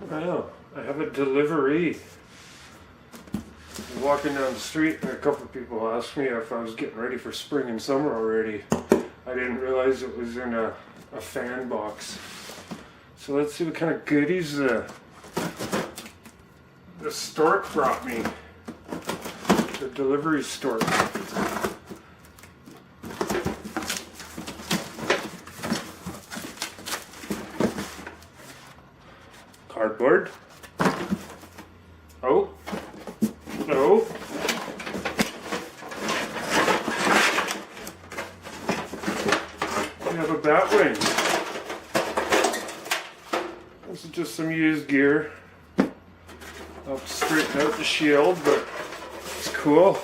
Well, I have a delivery. I'm walking down the street and a couple of people asked me if I was getting ready for spring and summer already. I didn't realize it was in a fan box. So let's see what kind of goodies the stork brought me. The delivery stork. Cardboard. Oh. No. We have a bat wing. This is just some used gear. I'll straighten out the shield, but it's cool.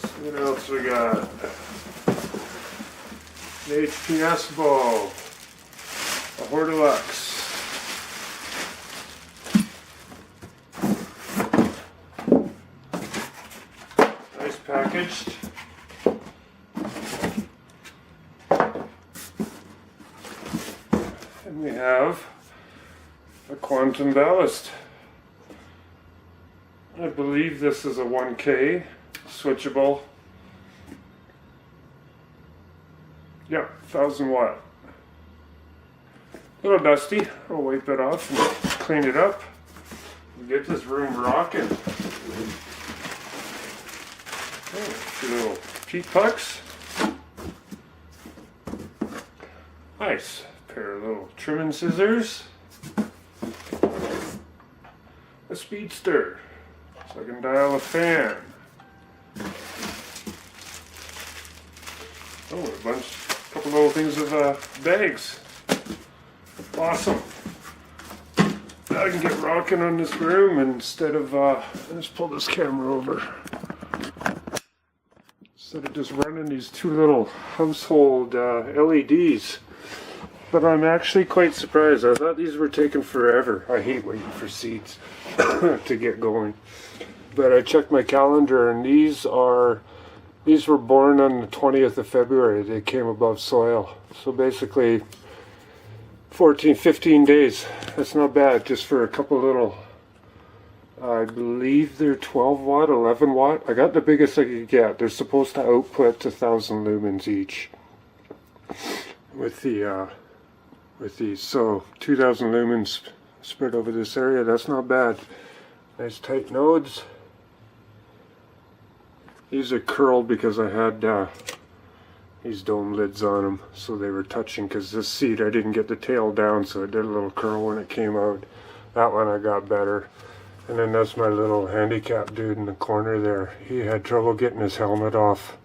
So what else we got? An HPS ball. A Hortilux. Nice packaged. And we have a quantum ballast. I believe this is a 1K switchable. Yeah, 1000 watt. A little dusty. I'll wipe it off and clean it up and get this room rocking. Oh, a few little peat pucks. Nice. Pair of little trimming scissors. A speedster, so I can dial a fan. Oh, a couple little things of bags. Awesome. Now I can get rocking on this room instead of, let's pull this camera over. Instead of just running these two little household LEDs. But I'm actually quite surprised. I thought these were taking forever. I hate waiting for seeds to get going. But I checked my calendar and these were born on the 20th of February. They came above soil. So basically 15 days. That's not bad, just for a couple little, I believe they're 12 watt, 11 watt. I got the biggest I could get. They're supposed to output 1,000 lumens each with these. So 2,000 lumens spread over this area. That's not bad. Nice tight nodes. These are curled because I had these dome lids on them, so they were touching, because this seat I didn't get the tail down, so it did a little curl when it came out. That one I got better. And then that's my little handicap dude in the corner there. He had trouble getting his helmet off,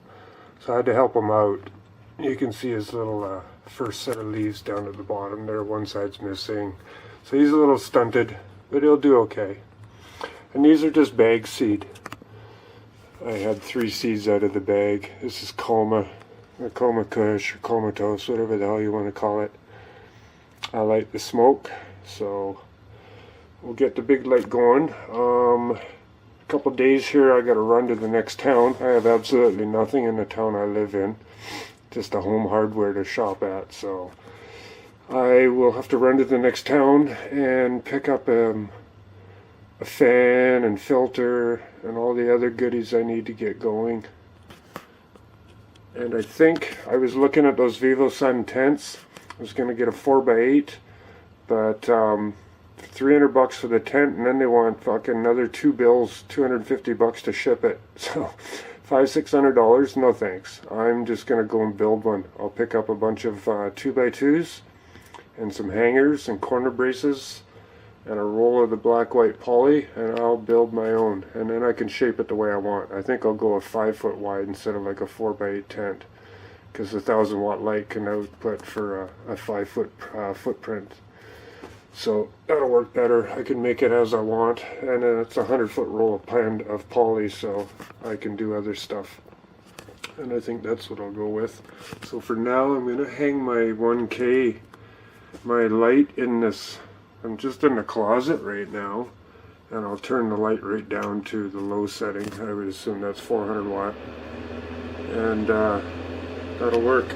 so I had to help him out. You can see his little first set of leaves down at the bottom there. One side's missing, so he's a little stunted, but he'll do okay. And these are just bag seed. I had 3 seeds out of the bag. This is Coma. Or Coma Kush, or Comatose, whatever the hell you want to call it. I like the smoke, so we'll get the big light going. A couple days here, I got to run to the next town. I have absolutely nothing in the town I live in, just a home hardware to shop at, so I will have to run to the next town and pick up a fan and filter and all the other goodies I need to get going. And I think I was looking at those VivoSun tents. I was going to get a 4x8, but $300 for the tent, and then they want fucking another 2 bills, $250 to ship it. So $500-600, no thanks. I'm just going to go and build one. I'll pick up a bunch of 2x2s and some hangers and corner braces and a roll of the black-white poly, and I'll build my own, and then I can shape it the way I want. I think I'll go a 5 foot wide instead of like a 4x8 tent, because the 1000 watt light can output for a 5 foot footprint. So that'll work better. I can make it as I want, and then it's a 100 foot roll of poly, so I can do other stuff. And I think that's what I'll go with. So for now, I'm going to hang my 1K, my light in this. I'm just in the closet right now, and I'll turn the light right down to the low setting. I would assume that's 400 watt, and that'll work.